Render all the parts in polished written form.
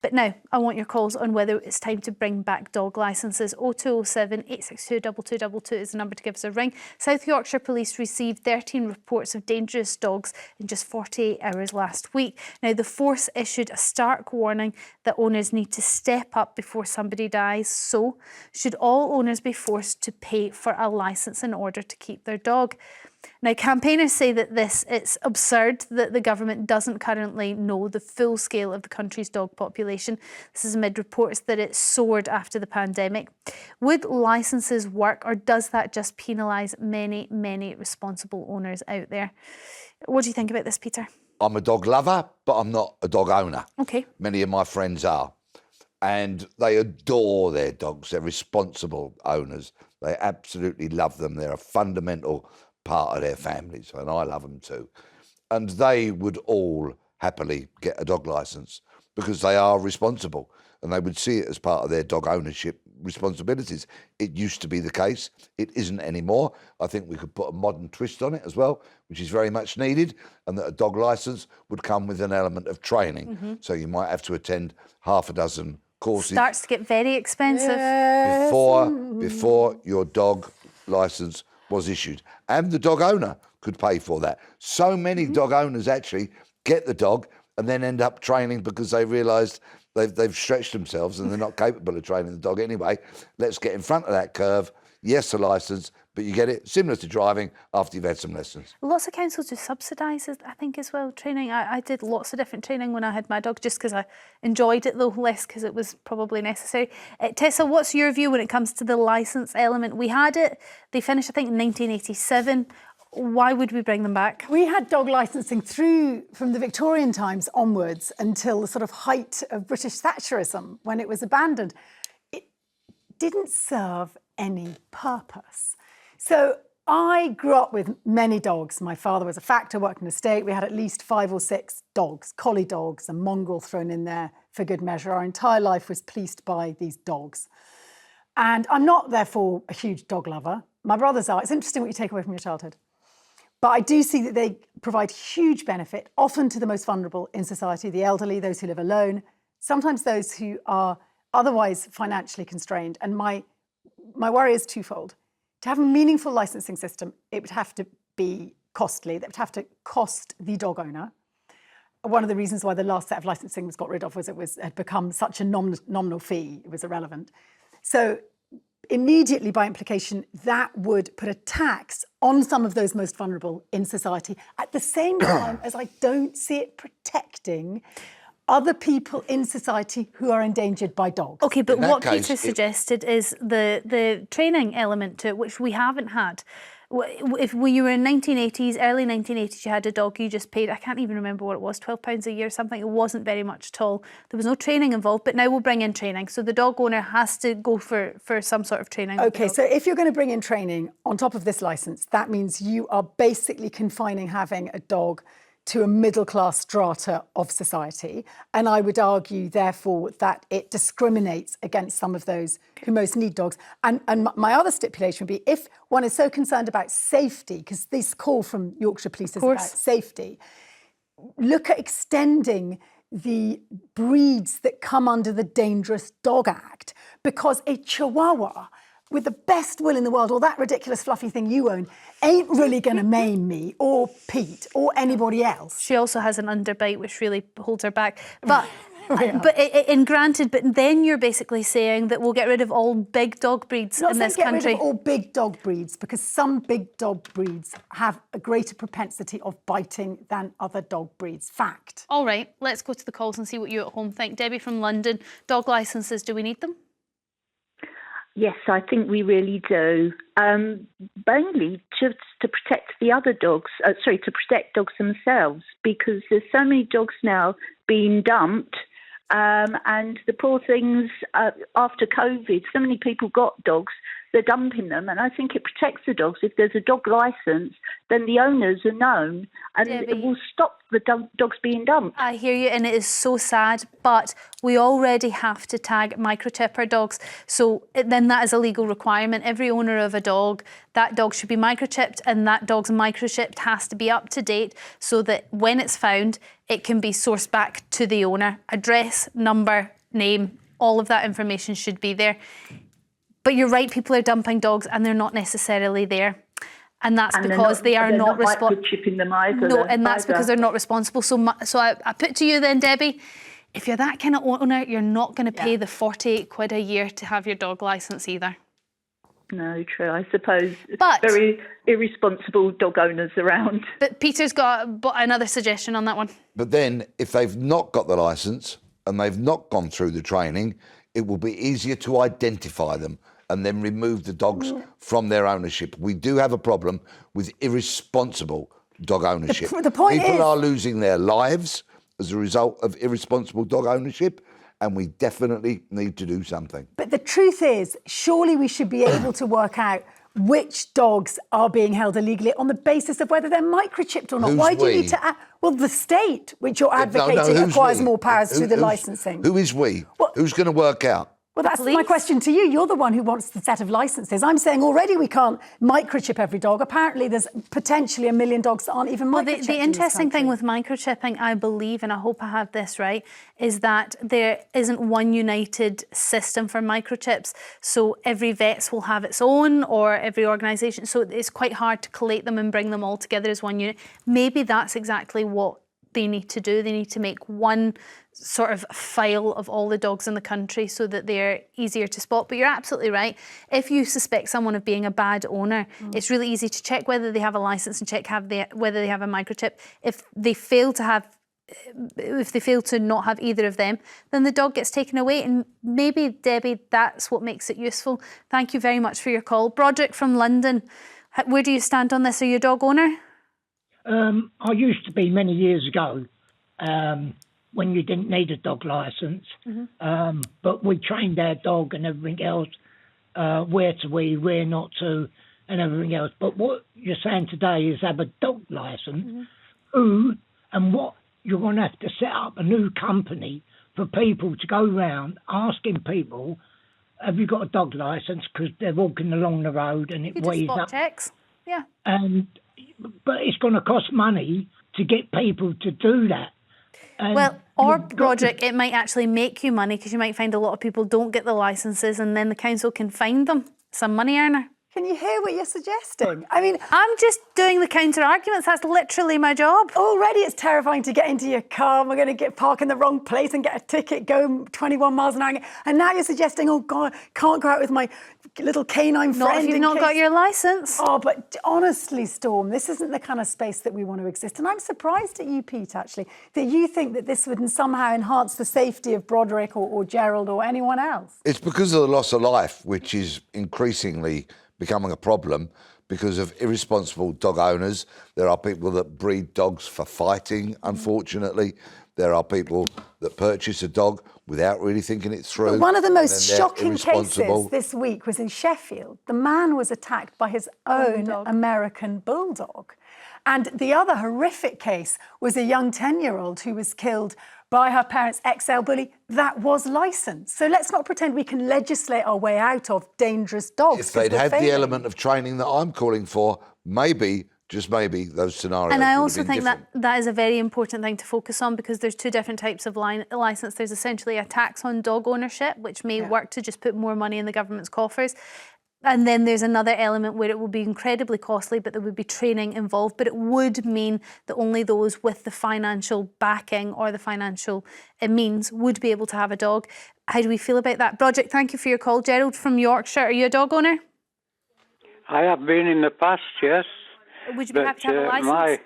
But now, I want your calls on whether it's time to bring back dog licences. 0207 862 2222 is the number to give us a ring. South Yorkshire Police received 13 reports of dangerous dogs in just 48 hours last week. Now, the force issued a stark warning that owners need to step up before somebody dies. So, should all owners be forced to pay for a licence in order to keep their dog? Now, campaigners say that it's absurd that the government doesn't currently know the full scale of the country's dog population. This is amid reports that it soared after the pandemic. Would licences work, or does that just penalise many, many responsible owners out there? What do you think about this, Peter? I'm a dog lover, but I'm not a dog owner. Okay. Many of my friends are. And they adore their dogs. They're responsible owners. They absolutely love them. They're a fundamental part of their families, and I love them too. And they would all happily get a dog licence because they are responsible, and they would see it as part of their dog ownership responsibilities. It used to be the case. It isn't anymore. I think we could put a modern twist on it as well, which is very much needed, and that a dog licence would come with an element of training. Mm-hmm. So you might have to attend half a dozen courses. Starts to get very expensive. Yes. Before your dog licence was issued, and the dog owner could pay for that. So many dog owners actually get the dog and then end up training because they realised they've stretched themselves and they're not capable of training the dog anyway. Let's get in front of that curve. Yes, a licence, but you get it similar to driving after you've had some lessons. Lots of councils do subsidise, I think, as well, training. I did lots of different training when I had my dog, just because I enjoyed it, though, less because it was probably necessary. Tessa, what's your view when it comes to the licence element? We had it, they finished, I think, in 1987. Why would we bring them back? We had dog licensing through from the Victorian times onwards until the sort of height of British Thatcherism, when it was abandoned. It didn't serve any purpose. So I grew up with many dogs. My father was a factor, worked in a estate. We had at least 5 or 6 dogs, collie dogs, and mongrel thrown in there for good measure. Our entire life was policed by these dogs. And I'm not, therefore, a huge dog lover. My brothers are. It's interesting what you take away from your childhood. But I do see that they provide huge benefit, often to the most vulnerable in society, the elderly, those who live alone, sometimes those who are otherwise financially constrained. And my worry is twofold. To have a meaningful licensing system, it would have to be costly. That would have to cost the dog owner. One of the reasons why the last set of licensing was got rid of was it had become such a nominal fee. It was irrelevant. So immediately, by implication, that would put a tax on some of those most vulnerable in society, at the same time as I don't see it protecting other people in society who are endangered by dogs. OK, but what Peter suggested is the training element to it, which we haven't had. If you were in 1980s, early 1980s, you had a dog, you just paid, I can't even remember what it was, £12 a year or something. It wasn't very much at all. There was no training involved, but now we'll bring in training. So the dog owner has to go for some sort of training. OK, so if you're going to bring in training on top of this licence, that means you are basically confining having a dog to a middle-class strata of society. And I would argue, therefore, that it discriminates against some of those who most need dogs. And my other stipulation would be, if one is so concerned about safety, because this call from Yorkshire Police is about safety, look at extending the breeds that come under the Dangerous Dog Act, because a Chihuahua, with the best will in the world, or that ridiculous fluffy thing you own, ain't really going to maim me or Pete or anybody else. She also has an underbite, which really holds her back. But but then you're basically saying that we'll get rid of all big dog breeds in this country. Not get rid of all big dog breeds, because some big dog breeds have a greater propensity of biting than other dog breeds. Fact. All right, let's go to the calls and see what you at home think. Debbie from London, dog licences, do we need them? Yes, I think we really do. Mainly just to protect the other dogs, to protect dogs themselves, because there's so many dogs now being dumped, and the poor things, after COVID, so many people got dogs they're dumping them, and I think it protects the dogs. If there's a dog licence, then the owners are known, and Debbie, it will stop the dogs being dumped. I hear you, and it is so sad, but we already have to tag microchip our dogs. So then that is a legal requirement. Every owner of a dog, that dog should be microchipped, and that dog's microchipped has to be up to date so that when it's found, it can be sourced back to the owner. Address, number, name, all of that information should be there. But you're right, people are dumping dogs and they're not necessarily there. And that's because they are not responsible. Microchipping them either. No, and that's because they're not responsible. So I put to you then, Debbie, if you're that kind of owner, you're not going to pay the 48 quid a year to have your dog licence either. No, true. I suppose But very irresponsible dog owners around. But Peter's got another suggestion on that one. But then, if they've not got the licence and they've not gone through the training, it will be easier to identify them and then remove the dogs from their ownership. We do have a problem with irresponsible dog ownership. The point People is, are losing their lives as a result of irresponsible dog ownership, and we definitely need to do something. but the truth is, surely we should be able to work out which dogs are being held illegally on the basis of whether they're microchipped or not. Who's Why do you we? need to... Well, the state, which you're advocating, who's acquires we? more powers through the Who's- licensing. Who is we? Well- Who's going to work out? Well, that's my police. question to you. You're the one who wants the set of licences. I'm saying already we can't microchip every dog. Apparently there's potentially 1 million dogs that aren't even Well, microchipped. the interesting thing with microchipping, I believe, and I hope I have this right, is that there isn't one united system for microchips. So every vets will have its own, or every organisation. So it's quite hard to collate them and bring them all together as one unit. Maybe that's exactly what they need to do. They need to make one sort of file of all the dogs in the country so that they're easier to spot. But you're absolutely right. If you suspect someone of being a bad owner, it's really easy to check whether they have a licence and check whether they have a microchip. If they fail to not have either of them, then the dog gets taken away. And maybe, Debbie, that's what makes it useful. Thank you very much for your call. Broderick from London, where do you stand on this? Are you a dog owner? I used to be many years ago when you didn't need a dog licence. But we trained our dog and everything else, where to where not to, and everything else. But what you're saying today is have a dog licence. Who and what you're going to have to set up a new company for people to go round asking people, have you got a dog licence? Because they're walking along the road and it You just weighs spot up. checks. Yeah. But it's going to cost money to get people to do that. And Well, or you've got to- Broderick, it might actually make you money because you might find a lot of people don't get the licences and then the council can find them. Some money earner. Can you hear what you're suggesting? I mean, I'm just doing the counter arguments. That's literally my job. already it's terrifying to get into your car and we're going to park in the wrong place and get a ticket, go 21 miles an hour. And now you're suggesting, oh God, can't go out with my little canine Not friend. if you've in not got case- your licence. Oh, but honestly, Storm, this isn't the kind of space that we want to exist. And I'm surprised at you, Pete, actually, that you think that this would somehow enhance the safety of Broderick or Gerald or anyone else. It's because of the loss of life, which is increasingly becoming a problem because of irresponsible dog owners. There are people that breed dogs for fighting, unfortunately. There are people that purchase a dog without really thinking it through. But one of the and most then they're shocking irresponsible. cases this week was in Sheffield. The man was attacked by his own dog. American bulldog. And the other horrific case was a young 10-year-old who was killed by her parents' XL bully that was licensed. So let's not pretend we can legislate our way out of dangerous dogs. If they'd 'cause we're had the failing. element of training that I'm calling for, maybe, just maybe, those scenarios And I would have also been think different. that is a very important thing to focus on because there's two different types of licence. There's essentially a tax on dog ownership, which may work to just put more money in the government's coffers. And then there's another element where it will be incredibly costly, but there would be training involved. But it would mean that only those with the financial backing or the financial means would be able to have a dog. How do we feel about that? Broderick, thank you for your call. Gerald from Yorkshire, are you a dog owner? I have been in the past, yes. Would you be happy to have a licence?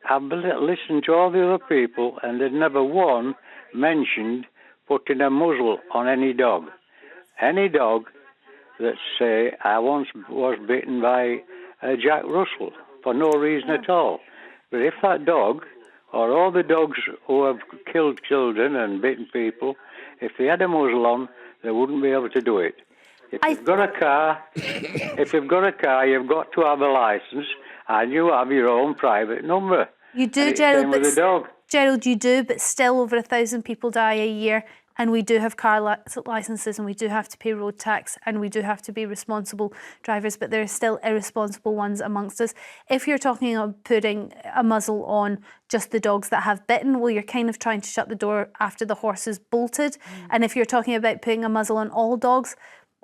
I've listened to all the other people, and there's never one mentioned putting a muzzle on any dog. Any dog that say, I once was bitten by a Jack Russell for no reason at all. But if that dog, or all the dogs who have killed children and bitten people, if they had a muzzle on, they wouldn't be able to do it. If you've got a car, you've got to have a licence, and you have your own private number. You do, and Gerald, with a dog. Gerald, you do, but still over 1,000 people die a year, and we do have car licences, and we do have to pay road tax, and we do have to be responsible drivers, but there are still irresponsible ones amongst us. If you're talking about putting a muzzle on just the dogs that have bitten, well, you're kind of trying to shut the door after the horse is bolted. And if you're talking about putting a muzzle on all dogs,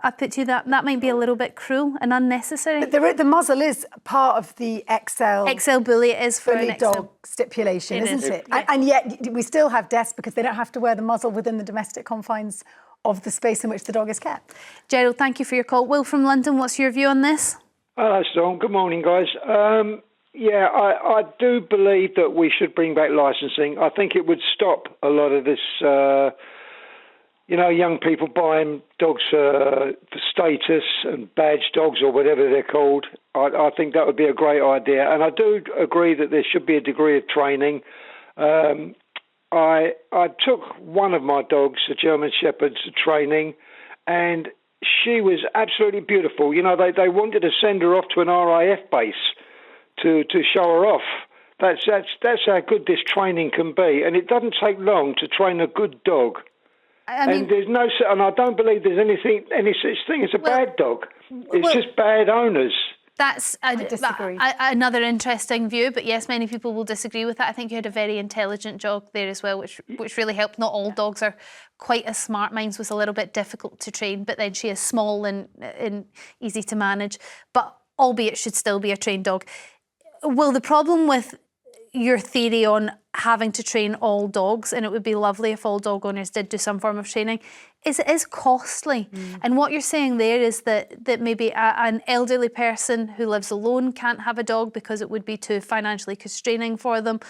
I put to you that might be a little bit cruel and unnecessary. But the muzzle is part of the XL bully is for bully an dog stipulation, isn't it? Yeah. And yet we still have deaths because they don't have to wear the muzzle within the domestic confines of the space in which the dog is kept. Gerald, thank you for your call. Will from London, what's your view on this? Hello, Storm. Good morning, guys. I do believe that we should bring back licensing. I think it would stop a lot of this, young people buying dogs for status and badge dogs or whatever they're called. I think that would be a great idea. And I do agree that there should be a degree of training. I took one of my dogs, a German Shepherd, to training, and she was absolutely beautiful. You know, they wanted to send her off to an RAF base to show her off. That's how good this training can be, and it doesn't take long to train a good dog. And I don't believe there's any such thing as a bad dog. It's just bad owners. That's another interesting view, but yes, many people will disagree with that. I think you had a very intelligent dog there as well, which really helped. Not all dogs are quite as smart. Mine was a little bit difficult to train, but then she is small and easy to manage, but albeit should still be a trained dog. Well, the problem with your theory on having to train all dogs, and it would be lovely if all dog owners did do some form of training, is it is costly. And what you're saying there is that maybe an elderly person who lives alone can't have a dog because it would be too financially constraining for them.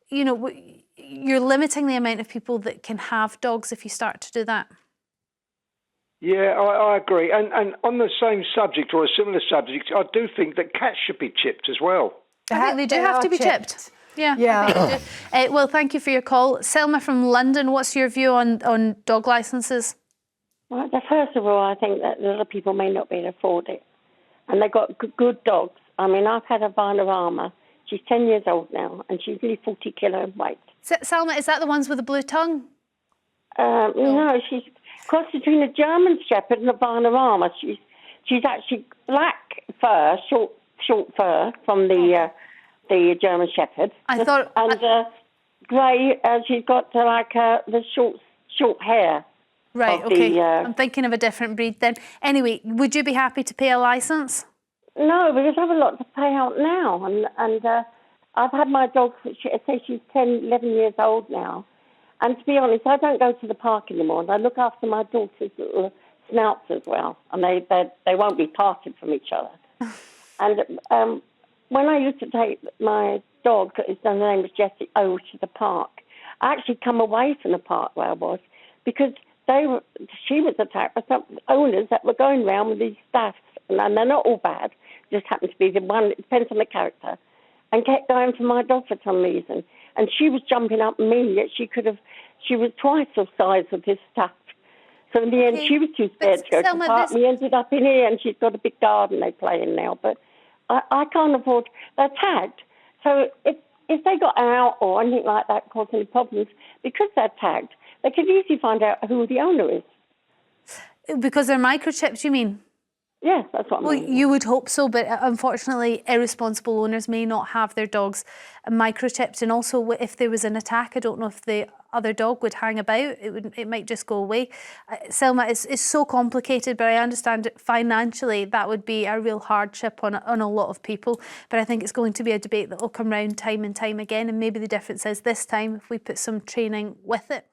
You know, you're limiting the amount of people that can have dogs if you start to do that. Yeah, I agree. And on the same subject or a similar subject, I do think that cats should be chipped as well. I think they do have to be chipped. Yeah. Well, thank you for your call. Selma from London, what's your view on dog licences? Well, first of all, I think that a lot of people may not be able to afford it. And they've got good dogs. I mean, I've had a Vanarama. She's 10 years old now, and she's nearly 40 kilo in weight. Selma, is that the ones with the blue tongue? No, she's crossed between a German Shepherd and a Vanarama. She's actually black fur, short fur from the German Shepherd. I thought... And grey, she's got the short hair. Right, okay. I'm thinking of a different breed then. Anyway, would you be happy to pay a licence? No, because I have a lot to pay out now. And I've had my dog, say she's 10, 11 years old now. And to be honest, I don't go to the park anymore. And I look after my daughter's little snouts as well. And they won't be parted from each other. And when I used to take my dog, his name was Jessie, over to the park, I actually come away from the park where I was because she was attacked by some owners that were going around with these staffs, and they're not all bad, just happened to be the one, it depends on the character, and kept going for my dog for some reason. And she was jumping up at me, yet she was twice the size of this staff. So in the end, she was too scared to go to the park. We ended up in here, and she's got a big garden they play in now, but I can't afford, they're tagged. So if they got out or anything like that causing any problems, because they're tagged, they could easily find out who the owner is. Because they're microchipped, you mean? Yes, that's what I mean. Well, you would hope so, but unfortunately, irresponsible owners may not have their dogs microchipped. And also, if there was an attack, I don't know if the other dog would hang about. It might just go away. Selma, it's so complicated, but I understand it financially that would be a real hardship on a lot of people. But I think it's going to be a debate that will come round time and time again. And maybe the difference is this time if we put some training with it.